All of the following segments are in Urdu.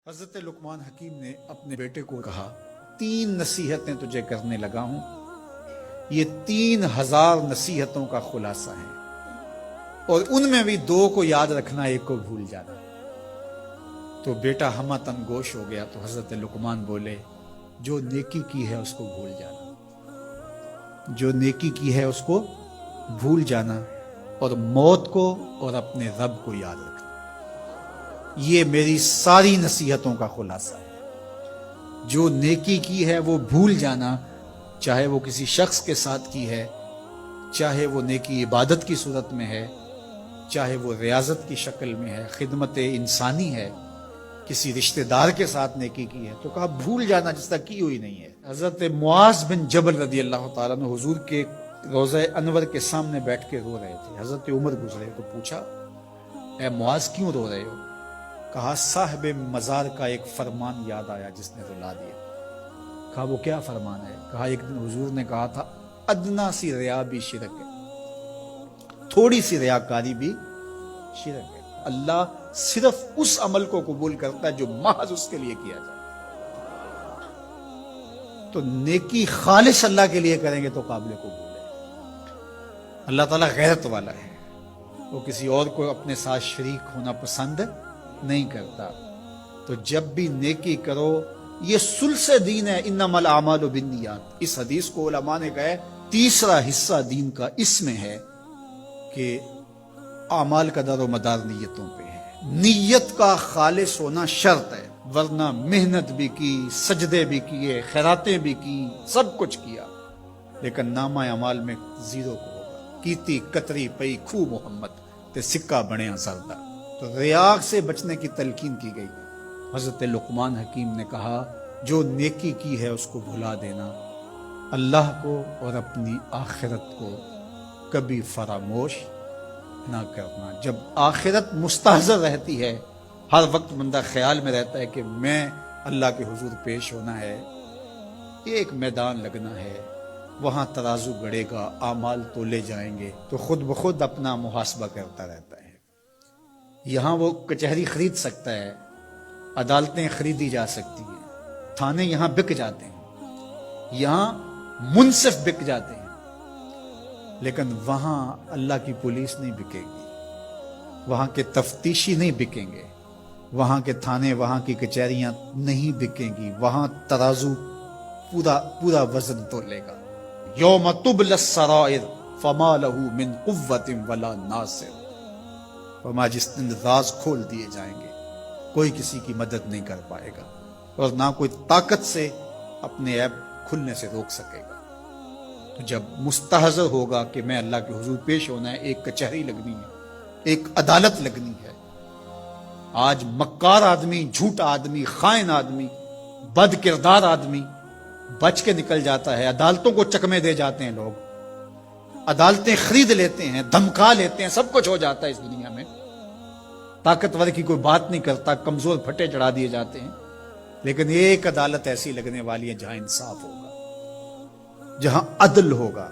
حضرت لقمان حکیم نے اپنے بیٹے کو کہا 3 نصیحتیں تجھے کرنے لگا ہوں، یہ 3000 نصیحتوں کا خلاصہ ہے، اور ان میں بھی 2 کو یاد رکھنا، 1 کو بھول جانا۔ تو بیٹا ہمہ تن گوش ہو گیا، تو حضرت لقمان بولے جو نیکی کی ہے اس کو بھول جانا، جو نیکی کی ہے اس کو بھول جانا، اور موت کو اور اپنے رب کو یاد رکھنا۔ یہ میری ساری نصیحتوں کا خلاصہ ہے۔ جو نیکی کی ہے وہ بھول جانا، چاہے وہ کسی شخص کے ساتھ کی ہے، چاہے وہ نیکی عبادت کی صورت میں ہے، چاہے وہ ریاضت کی شکل میں ہے، خدمت انسانی ہے، کسی رشتہ دار کے ساتھ نیکی کی ہے، تو کہا بھول جانا جس طرح کی ہوئی نہیں ہے۔ حضرت معاذ بن جبل رضی اللہ تعالیٰ عنہ حضور کے روضہ انور کے سامنے بیٹھ کے رو رہے تھے۔ حضرت عمر گزرے تو پوچھا اے معاذ کیوں رو رہے ہو؟ کہا صاحب مزار کا ایک فرمان یاد آیا جس نے رلا دیا۔ کہا وہ کیا فرمان ہے؟ کہا ایک دن حضور نے کہا تھا ادنا سی ریا بھی شرک ہے، تھوڑی سی ریاکاری بھی شرک ہے۔ اللہ صرف اس عمل کو قبول کرتا ہے جو محض اس کے لیے کیا جائے۔ تو نیکی خالص اللہ کے لیے کریں گے تو قابل قبول ہے۔ اللہ تعالیٰ غیرت والا ہے، وہ کسی اور کو اپنے ساتھ شریک ہونا پسند نہیں کرتا۔ تو جب بھی نیکی کرو، یہ سلس دین ہے، انما الاعمال بالنیات۔ اس حدیث کو علماء نے کہا ہے تیسرا حصہ دین کا اس میں ہے کہ اعمال کا دار و مدار نیتوں پہ ہے۔ نیت کا خالص ہونا شرط ہے، ورنہ محنت بھی کی، سجدے بھی کیے، خیراتیں بھی کی، سب کچھ کیا، لیکن نامہ اعمال میں 0 کو ہوگا۔ کیتی کتری پئی کھو محمد تے سکہ بنے زردہ۔ تو ریاء سے بچنے کی تلقین کی گئی۔ حضرت لقمان حکیم نے کہا جو نیکی کی ہے اس کو بھلا دینا، اللہ کو اور اپنی آخرت کو کبھی فراموش نہ کرنا۔ جب آخرت مستحضر رہتی ہے، ہر وقت بندہ خیال میں رہتا ہے کہ میں اللہ کے حضور پیش ہونا ہے، ایک میدان لگنا ہے، وہاں ترازو گڑے گا، اعمال تولے جائیں گے، تو خود بخود اپنا محاسبہ کرتا رہتا ہے۔ یہاں وہ کچہری خرید سکتا ہے، عدالتیں خریدی جا سکتی ہیں، تھانے یہاں بک جاتے ہیں، یہاں منصف بک جاتے ہیں، لیکن وہاں اللہ کی پولیس نہیں بکے گی، وہاں کے تفتیشی نہیں بکیں گے، وہاں کے تھانے، وہاں کی کچہریاں نہیں بکیں گی، وہاں ترازو پورا وزن تولے گا۔ یوم تبلی السرائر فما لہ من قوت ولا ناصر۔ فرمایا جس دن راز کھول دیے جائیں گے، کوئی کسی کی مدد نہیں کر پائے گا، اور نہ کوئی طاقت سے اپنے عیب کھلنے سے روک سکے گا۔ تو جب مستحضر ہوگا کہ میں اللہ کے حضور پیش ہونا ہے، ایک کچہری لگنی ہے، ایک عدالت لگنی ہے۔ آج مکار آدمی، جھوٹا آدمی، خائن آدمی، بد کردار آدمی بچ کے نکل جاتا ہے، عدالتوں کو چکمے دے جاتے ہیں لوگ، عدالتیں خرید لیتے ہیں، دھمکا لیتے ہیں، سب کچھ ہو جاتا ہے اس دنیا میں۔ طاقتور کی کوئی بات نہیں کرتا، کمزور پھٹے چڑھا دیے جاتے ہیں، لیکن ایک عدالت ایسی لگنے والی ہے جہاں انصاف ہوگا، جہاں عدل ہوگا۔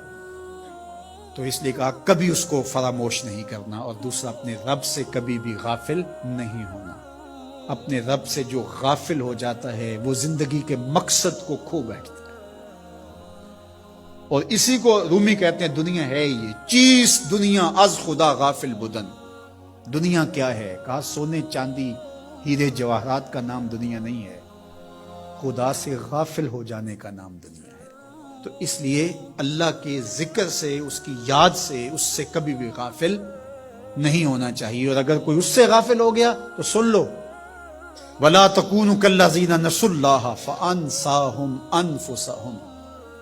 تو اس لیے کہا کبھی اس کو فراموش نہیں کرنا، اور دوسرا اپنے رب سے کبھی بھی غافل نہیں ہونا۔ اپنے رب سے جو غافل ہو جاتا ہے وہ زندگی کے مقصد کو کھو بیٹھتا ہے۔ اور اسی کو رومی کہتے ہیں دنیا ہے یہ چیز، دنیا از خدا غافل بدن۔ دنیا کیا ہے؟ کہا سونے چاندی ہیرے جواہرات کا نام دنیا نہیں ہے، خدا سے غافل ہو جانے کا نام دنیا ہے۔ تو اس لیے اللہ کے ذکر سے، اس کی یاد سے، اس سے کبھی بھی غافل نہیں ہونا چاہیے۔ اور اگر کوئی اس سے غافل ہو گیا تو سن لو وَلَا تَكُونُوا كَالَّذِينَ نَسُوا اللَّهَ فَأَنسَاهُمْ أَنفُسَهُمْ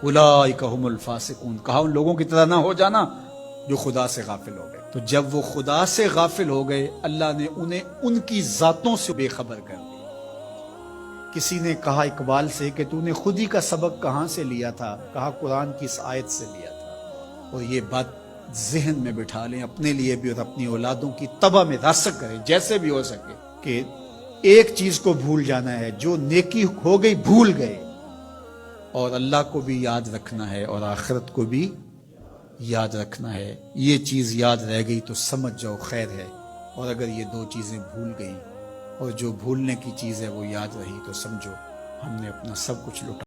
أُولَٰئِكَ هُمُ الْفَاسِقُونَ۔ کہا ان لوگوں کی طرح نہ ہو جانا جو خدا سے غافل ہو گئے۔ تو جب وہ خدا سے غافل ہو گئے، اللہ نے انہیں ان کی ذاتوں سے بے خبر کر دیا۔ کسی نے کہا اقبال سے کہ تو نے خود ہی کا سبق کہاں سے لیا تھا؟ کہا قرآن کی اس آیت سے لیا تھا۔ اور یہ بات ذہن میں بٹھا لیں، اپنے لیے بھی اور اپنی اولادوں کی طبع میں راسخ کریں جیسے بھی ہو سکے، کہ ایک چیز کو بھول جانا ہے، جو نیکی ہو گئی بھول گئے، اور اللہ کو بھی یاد رکھنا ہے اور آخرت کو بھی یاد رکھنا ہے۔ یہ چیز یاد رہ گئی تو سمجھ جاؤ خیر ہے، اور اگر یہ 2 چیزیں بھول گئی اور جو بھولنے کی چیز ہے وہ یاد رہی تو سمجھو ہم نے اپنا سب کچھ لٹا